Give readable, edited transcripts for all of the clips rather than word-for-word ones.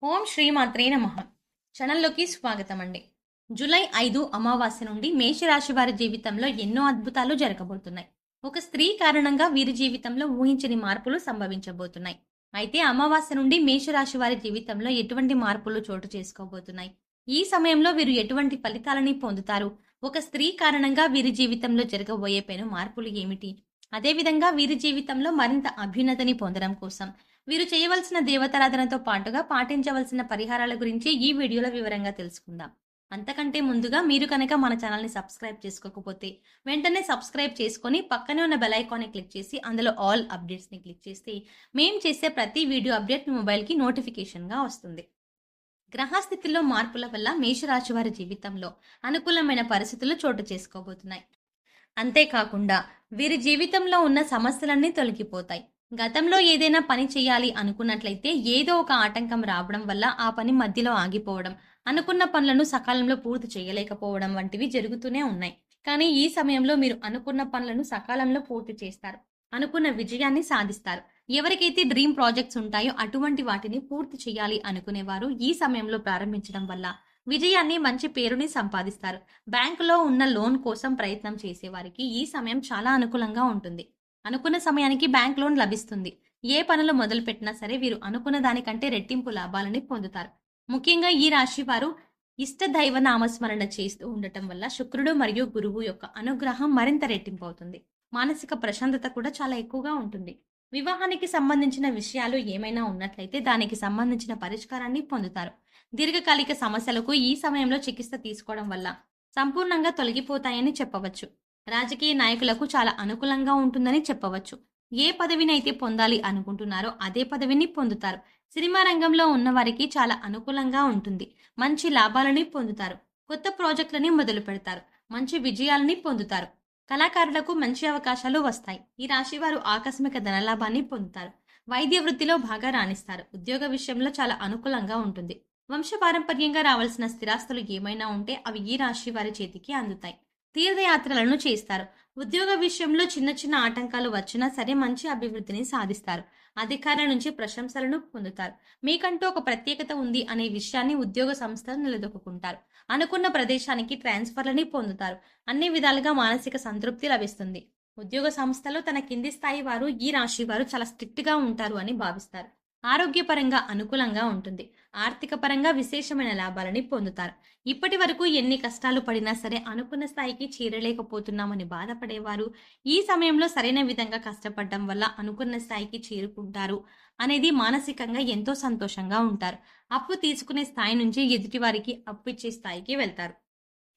ఓం శ్రీమాత్రే నమః. ఛానల్లోకి స్వాగతం అండి. జూలై 5 అమావాస్య నుండి మేషరాశి వారి జీవితంలో ఎన్నో అద్భుతాలు జరగబోతున్నాయి. ఒక స్త్రీ కారణంగా వీరి జీవితంలో ఊహించని మార్పులు సంభవించబోతున్నాయి. అయితే అమావాస్య నుండి మేషరాశి వారి జీవితంలో ఎటువంటి మార్పులు చోటు చేసుకోబోతున్నాయి? ఈ సమయంలో వీరు ఎటువంటి ఫలితాలని పొందుతారు? ఒక స్త్రీ కారణంగా వీరి జీవితంలో జరగబోయే పెను మార్పులు ఏమిటి? అదేవిధంగా వీరి జీవితంలో మరింత అభ్యున్నతిని పొందడం కోసం వీరు చేయవలసిన దేవతారాధనతో పాటుగా పాటించవలసిన పరిహారాల గురించి ఈ వీడియోలో వివరంగా తెలుసుకుందాం. అంతకంటే ముందుగా మీరు కనుక మన ఛానల్ని సబ్స్క్రైబ్ చేసుకోకపోతే వెంటనే సబ్స్క్రైబ్ చేసుకొని పక్కనే ఉన్న బెల్ ఐకాన్ని క్లిక్ చేసి అందులో ఆల్ అప్డేట్స్ని క్లిక్ చేస్తే మేము చేసే ప్రతి వీడియో అప్డేట్ మీ మొబైల్కి నోటిఫికేషన్గా వస్తుంది. గ్రహస్థితిలో మార్పుల వల్ల మేషరాశి వారి జీవితంలో అనుకూలమైన పరిస్థితులు చోటు చేసుకోబోతున్నాయి. అంతేకాకుండా వీరి జీవితంలో ఉన్న సమస్యలన్నీ తొలగిపోతాయి. గతంలో ఏదైనా పని చేయాలి అనుకున్నట్లయితే ఏదో ఒక ఆటంకం రావడం వల్ల ఆ పని మధ్యలో ఆగిపోవడం, అనుకున్న పనులను సకాలంలో పూర్తి చేయలేకపోవడం వంటివి జరుగుతూనే ఉన్నాయి. కానీ ఈ సమయంలో మీరు అనుకున్న పనులను సకాలంలో పూర్తి చేస్తారు. అనుకున్న విజయాన్ని సాధిస్తారు. ఎవరికైతే డ్రీమ్ ప్రాజెక్ట్స్ ఉంటాయో అటువంటి వాటిని పూర్తి చేయాలి అనుకునేవారు ఈ సమయంలో ప్రారంభించడం వల్ల విజయాన్ని, మంచి పేరుని సంపాదిస్తారు. బ్యాంకులో ఉన్న లోన్ కోసం ప్రయత్నం చేసేవారికి ఈ సమయం చాలా అనుకూలంగా ఉంటుంది. అనుకున్న సమయానికి బ్యాంక్ లోన్ లభిస్తుంది. ఏ పనులు మొదలుపెట్టినా సరే వీరు అనుకున్న దానికంటే రెట్టింపు లాభాలని పొందుతారు. ముఖ్యంగా ఈ రాశి వారు ఇష్ట దైవ నామస్మరణ చేస్తూ ఉండటం వల్ల శుక్రుడు మరియు గురువు యొక్క అనుగ్రహం మరింత రెట్టింపు అవుతుంది. మానసిక ప్రశాంతత కూడా చాలా ఎక్కువగా ఉంటుంది. వివాహానికి సంబంధించిన విషయాలు ఏమైనా ఉన్నట్లయితే దానికి సంబంధించిన పరిష్కారాన్ని పొందుతారు. దీర్ఘకాలిక సమస్యలకు ఈ సమయంలో చికిత్స తీసుకోవడం వల్ల సంపూర్ణంగా తొలగిపోతాయని చెప్పవచ్చు. రాజకీయ నాయకులకు చాలా అనుకూలంగా ఉంటుందని చెప్పవచ్చు. ఏ పదవిని అయితే పొందాలి అనుకుంటున్నారో అదే పదవిని పొందుతారు. సినిమా రంగంలో ఉన్న వారికి చాలా అనుకూలంగా ఉంటుంది. మంచి లాభాలని పొందుతారు. కొత్త ప్రాజెక్టులని మొదలు పెడతారు. మంచి విజయాలని పొందుతారు. కళాకారులకు మంచి అవకాశాలు వస్తాయి. ఈ రాశి వారు ఆకస్మిక ధనలాభాన్ని పొందుతారు. వైద్య వృత్తిలో బాగా రాణిస్తారు. ఉద్యోగ విషయంలో చాలా అనుకూలంగా ఉంటుంది. వంశపారంపర్యంగా రావాల్సిన స్థిరాస్తులు ఏమైనా ఉంటే అవి ఈ రాశి వారి చేతికి అందుతాయి. తీర్థయాత్రలను చేస్తారు. ఉద్యోగ విషయంలో చిన్న చిన్న ఆటంకాలు వచ్చినా సరే మంచి అభివృద్ధిని సాధిస్తారు. అధికారుల నుంచి ప్రశంసలను పొందుతారు. మీకంటూ ఒక ప్రత్యేకత ఉంది అనే విషయాన్ని ఉద్యోగ సంస్థలు నిలదొక్కుంటారు. అనుకున్న ప్రదేశానికి ట్రాన్స్ఫర్లని పొందుతారు. అన్ని విధాలుగా మానసిక సంతృప్తి లభిస్తుంది. ఉద్యోగ సంస్థలో తన కింది స్థాయి వారు ఈ రాశి వారు చాలా స్ట్రిక్ట్ గా ఉంటారు అని భావిస్తారు. ఆరోగ్యపరంగా అనుకూలంగా ఉంటుంది. ఆర్థిక పరంగా విశేషమైన లాభాలని పొందుతారు. ఇప్పటి వరకు ఎన్ని కష్టాలు పడినా సరే అనుకున్న స్థాయికి చేరలేకపోతున్నామని బాధపడేవారు ఈ సమయంలో సరైన విధంగా కష్టపడడం వల్ల అనుకున్న స్థాయికి చేరుకుంటారు అనేది మానసికంగా ఎంతో సంతోషంగా ఉంటారు. అప్పు తీసుకునే స్థాయి నుంచి ఎదుటివారికి అప్పు ఇచ్చే స్థాయికి వెళ్తారు.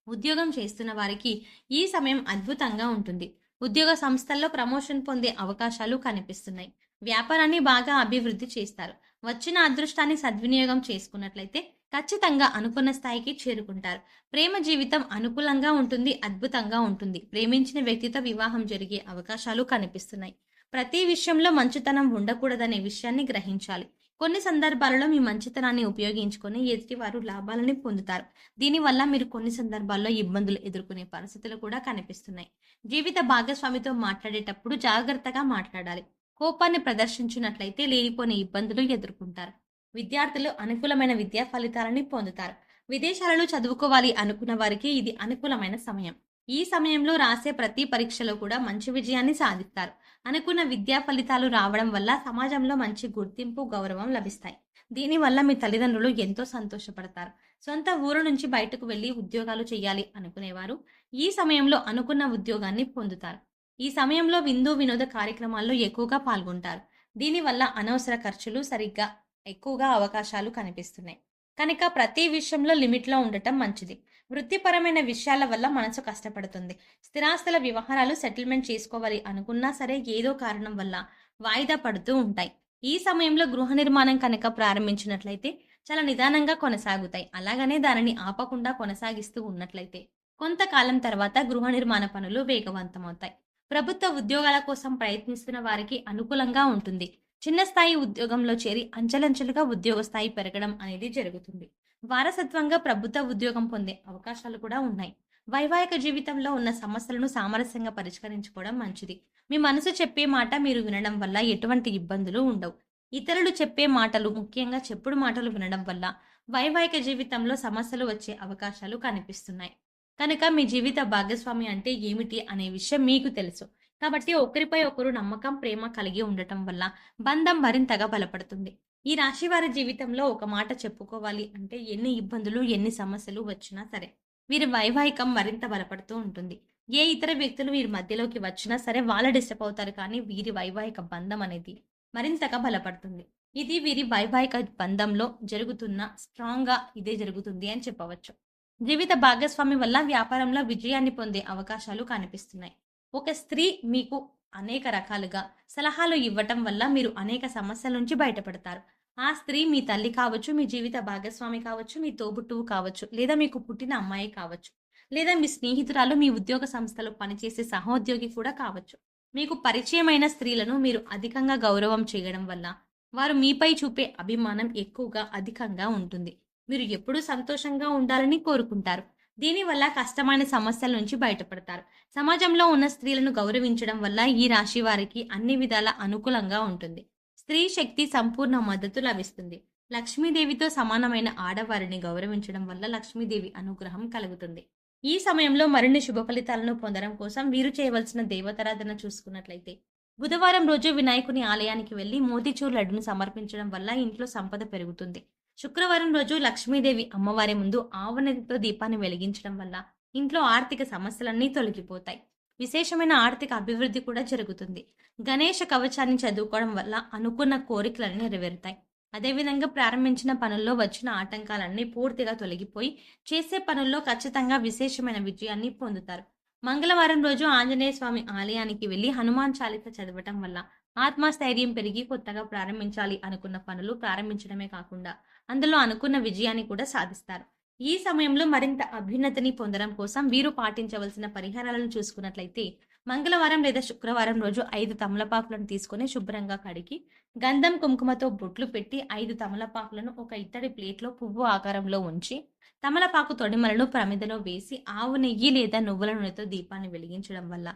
ఉద్యోగం చేస్తున్న వారికి ఈ సమయం అద్భుతంగా ఉంటుంది. ఉద్యోగ సంస్థల్లో ప్రమోషన్ పొందే అవకాశాలు కనిపిస్తున్నాయి. వ్యాపారాన్ని బాగా అభివృద్ధి చేస్తారు. వచ్చిన అదృష్టాన్ని సద్వినియోగం చేసుకున్నట్లయితే ఖచ్చితంగా అనుకున్న స్థాయికి చేరుకుంటారు. ప్రేమ జీవితం అనుకూలంగా ఉంటుంది, అద్భుతంగా ఉంటుంది. ప్రేమించిన వ్యక్తితో వివాహం జరిగే అవకాశాలు కనిపిస్తున్నాయి. ప్రతి విషయంలో మంచితనం ఉండకూడదనే విషయాన్ని గ్రహించాలి. కొన్ని సందర్భాలలో మీ మంచితనాన్ని ఉపయోగించుకొని ఎదుటివారు లాభాలని పొందుతారు. దీనివల్ల మీరు కొన్ని సందర్భాల్లో ఇబ్బందులు ఎదుర్కొనే పరిస్థితులు కూడా కనిపిస్తున్నాయి. జీవిత భాగస్వామితో మాట్లాడేటప్పుడు జాగ్రత్తగా మాట్లాడాలి. కోపాన్ని ప్రదర్శించినట్లయితే లేనిపోని ఇబ్బందులు ఎదుర్కొంటారు. విద్యార్థులు అనుకూలమైన విద్యా ఫలితాలని పొందుతారు. విదేశాలలో చదువుకోవాలి అనుకున్న వారికి ఇది అనుకూలమైన సమయం. ఈ సమయంలో రాసే ప్రతి పరీక్షలో కూడా మంచి విజయాన్ని సాధిస్తారు. అనుకున్న విద్యా ఫలితాలు రావడం వల్ల సమాజంలో మంచి గుర్తింపు, గౌరవం లభిస్తాయి. దీనివల్ల మీ తల్లిదండ్రులు ఎంతో సంతోషపడతారు. సొంత ఊరు నుంచి బయటకు వెళ్లి ఉద్యోగాలు చేయాలి అనుకునేవారు ఈ సమయంలో అనుకున్న ఉద్యోగాన్ని పొందుతారు. ఈ సమయంలో వినోద కార్యక్రమాల్లో ఎక్కువగా పాల్గొంటారు. దీనివల్ల అనవసర ఖర్చులు సరిగ్గా ఎక్కువగా అవకాశాలు కనిపిస్తున్నాయి. కనుక ప్రతి విషయంలో లిమిట్లో ఉండటం మంచిది. వృత్తిపరమైన విషయాల వల్ల మనసు కష్టపడుతుంది. స్థిరాస్తుల వ్యవహారాలు సెటిల్మెంట్ చేసుకోవాలి అనుకున్నా సరే ఏదో కారణం వల్ల వాయిదా పడుతూ ఉంటాయి. ఈ సమయంలో గృహ నిర్మాణం కనుక ప్రారంభించినట్లయితే చాలా నిదానంగా కొనసాగుతాయి. అలాగనే దానిని ఆపకుండా కొనసాగిస్తూ ఉన్నట్లయితే కొంతకాలం తర్వాత గృహ నిర్మాణ పనులు వేగవంతమవుతాయి. ప్రభుత్వ ఉద్యోగాల కోసం ప్రయత్నిస్తున్న వారికి అనుకూలంగా ఉంటుంది. చిన్న స్థాయి ఉద్యోగంలో చేరి అంచెలంచెలుగా ఉద్యోగ స్థాయి పెరగడం అనేది జరుగుతుంది. వారసత్వంగా ప్రభుత్వ ఉద్యోగం పొందే అవకాశాలు కూడా ఉన్నాయి. వైవాహిక జీవితంలో ఉన్న సమస్యలను సామరస్యంగా పరిష్కరించుకోవడం మంచిది. మీ మనసు చెప్పే మాట మీరు వినడం వల్ల ఎటువంటి ఇబ్బందులు ఉండవు. ఇతరులు చెప్పే మాటలు, ముఖ్యంగా చెప్పుడు మాటలు వినడం వల్ల వైవాహిక జీవితంలో సమస్యలు వచ్చే అవకాశాలు కనిపిస్తున్నాయి. కనుక మీ జీవిత భాగస్వామి అంటే ఏమిటి అనే విషయం మీకు తెలుసు. కాబట్టి ఒకరిపై ఒకరు నమ్మకం, ప్రేమ కలిగి ఉండటం వల్ల బంధం మరింతగా బలపడుతుంది. ఈ రాశి వారి జీవితంలో ఒక మాట చెప్పుకోవాలి అంటే ఎన్ని ఇబ్బందులు, ఎన్ని సమస్యలు వచ్చినా సరే వీరి వైవాహికం మరింత బలపడుతూ ఉంటుంది. ఏ ఇతర వ్యక్తులు వీరి మధ్యలోకి వచ్చినా సరే వాళ్ళు డిస్టర్బ్ అవుతారు, కానీ వీరి వైవాహిక బంధం అనేది మరింతగా బలపడుతుంది. ఇది వీరి వైవాహిక బంధంలో జరుగుతున్న స్ట్రాంగ్‌గా ఇదే జరుగుతుంది అని చెప్పవచ్చు. జీవిత భాగస్వామి వల్ల వ్యాపారంలో విజయాన్ని పొందే అవకాశాలు కనిపిస్తున్నాయి. ఒక స్త్రీ మీకు అనేక రకాలుగా సలహాలు ఇవ్వటం వల్ల మీరు అనేక సమస్యల నుంచి బయటపడతారు. ఆ స్త్రీ మీ తల్లి కావచ్చు, మీ జీవిత భాగస్వామి కావచ్చు, మీ తోబుట్టువు కావచ్చు, లేదా మీకు పుట్టిన అమ్మాయి కావచ్చు, లేదా మీ స్నేహితురాలు, మీ ఉద్యోగ సంస్థలో పనిచేసే సహోద్యోగి కూడా కావచ్చు. మీకు పరిచయమైన స్త్రీలను మీరు అధికంగా గౌరవం చేయడం వల్ల వారు మీపై చూపే అభిమానం ఎక్కువగా, అధికంగా ఉంటుంది. మీరు ఎప్పుడూ సంతోషంగా ఉండాలని కోరుకుంటారు. దీనివల్ల కష్టమైన సమస్యల నుంచి బయటపడతారు. సమాజంలో ఉన్న స్త్రీలను గౌరవించడం వల్ల ఈ రాశి వారికి అన్ని విధాల అనుకూలంగా ఉంటుంది. స్త్రీ శక్తి సంపూర్ణ మద్దతు లభిస్తుంది. లక్ష్మీదేవితో సమానమైన ఆడవారిని గౌరవించడం వల్ల లక్ష్మీదేవి అనుగ్రహం కలుగుతుంది. ఈ సమయంలో మరిన్ని శుభ ఫలితాలను పొందడం కోసం వీరు చేయవలసిన దేవతారాధన చూసుకున్నట్లయితే బుధవారం రోజు వినాయకుని ఆలయానికి వెళ్లి మోతీచూర్ లడ్డును సమర్పించడం వల్ల ఇంట్లో సంపద పెరుగుతుంది. శుక్రవారం రోజు లక్ష్మీదేవి అమ్మవారి ముందు ఆవనెతితో దీపాన్ని వెలిగించడం వల్ల ఇంట్లో ఆర్థిక సమస్యలన్నీ తొలగిపోతాయి. విశేషమైన ఆర్థిక అభివృద్ధి కూడా జరుగుతుంది. గణేష కవచాన్ని చదువుకోవడం వల్ల అనుకున్న కోరికలన్నీ నెరవేరుతాయి. అదేవిధంగా ప్రారంభించిన పనుల్లో వచ్చిన ఆటంకాలన్నీ పూర్తిగా తొలగిపోయి చేసే పనుల్లో ఖచ్చితంగా విశేషమైన విజయాన్ని పొందుతారు. మంగళవారం రోజు ఆంజనేయ స్వామి ఆలయానికి వెళ్లి హనుమాన్ చాలీస చదవటం వల్ల ఆత్మస్థైర్యం పెరిగి కొత్తగా ప్రారంభించాలి అనుకున్న పనులు ప్రారంభించడమే కాకుండా అందులో అనుకున్న విజయాన్ని కూడా సాధిస్తారు. ఈ సమయంలో మరింత అభ్యున్నతిని పొందడం కోసం వీరు పాటించవలసిన పరిహారాలను చూసుకున్నట్లయితే మంగళవారం లేదా శుక్రవారం రోజు 5 తమలపాకులను తీసుకొని శుభ్రంగా కడిగి గంధం, కుంకుమతో బొట్లు పెట్టి 5 తమలపాకులను ఒక ఇత్తడి ప్లేట్లో పువ్వు ఆకారంలో ఉంచి తమలపాకు తొడిమలను ప్రమిదలో వేసి ఆవు నెయ్యి లేదా నువ్వుల నూనెతో దీపాన్ని వెలిగించడం వల్ల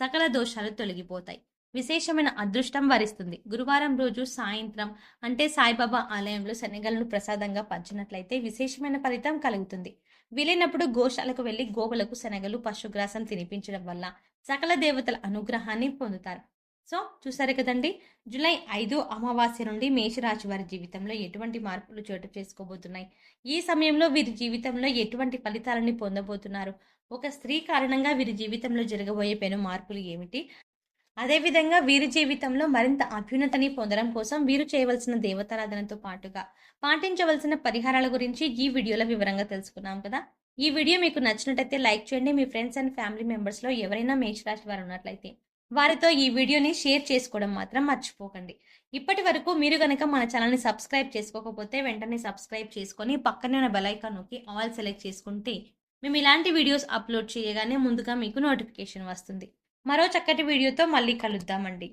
సకల దోషాలు తొలగిపోతాయి. విశేషమైన అదృష్టం వరిస్తుంది. గురువారం రోజు సాయంత్రం అంటే సాయిబాబా ఆలయంలో శనగలను ప్రసాదంగా పంచినట్లయితే విశేషమైన ఫలితం కలుగుతుంది. వీలైనప్పుడు గోశాలకు వెళ్లి గోవులకు శనగలు, పశుగ్రాసం తినిపించడం వల్ల సకల దేవతల అనుగ్రహాన్ని పొందుతారు. సో చూసారు కదండి, జూలై 5 అమావాస్య నుండి మేషరాశి వారి జీవితంలో ఎటువంటి మార్పులు చోటు చేసుకోబోతున్నాయి, ఈ సమయంలో వీరి జీవితంలో ఎటువంటి ఫలితాలని పొందబోతున్నారు, ఒక స్త్రీ కారణంగా వీరి జీవితంలో జరగబోయే పెను మార్పులు ఏమిటి, అదేవిధంగా వీరి జీవితంలో మరింత అభ్యున్నతిని పొందడం కోసం వీరు చేయవలసిన దేవతారాధనతో పాటుగా పాటించవలసిన పరిహారాల గురించి ఈ వీడియోలో వివరంగా తెలుసుకున్నాం కదా. ఈ వీడియో మీకు నచ్చినట్లయితే లైక్ చేయండి. మీ ఫ్రెండ్స్ అండ్ ఫ్యామిలీ మెంబర్స్లో ఎవరైనా మేషరాశి వారు ఉన్నట్లయితే వారితో ఈ వీడియోని షేర్ చేసుకోవడం మాత్రం మర్చిపోకండి. ఇప్పటి వరకు మీరు కనుక మన ఛానల్ని సబ్స్క్రైబ్ చేసుకోకపోతే వెంటనే సబ్స్క్రైబ్ చేసుకొని పక్కనే ఉన్న బెల్ ఐకాన్ నొక్కి ఆల్ సెలెక్ట్ చేసుకుంటే మేము ఇలాంటి వీడియోస్ అప్లోడ్ చేయగానే ముందుగా మీకు నోటిఫికేషన్ వస్తుంది. మరో చక్కటి వీడియోతో మళ్ళీ కలుద్దామండి.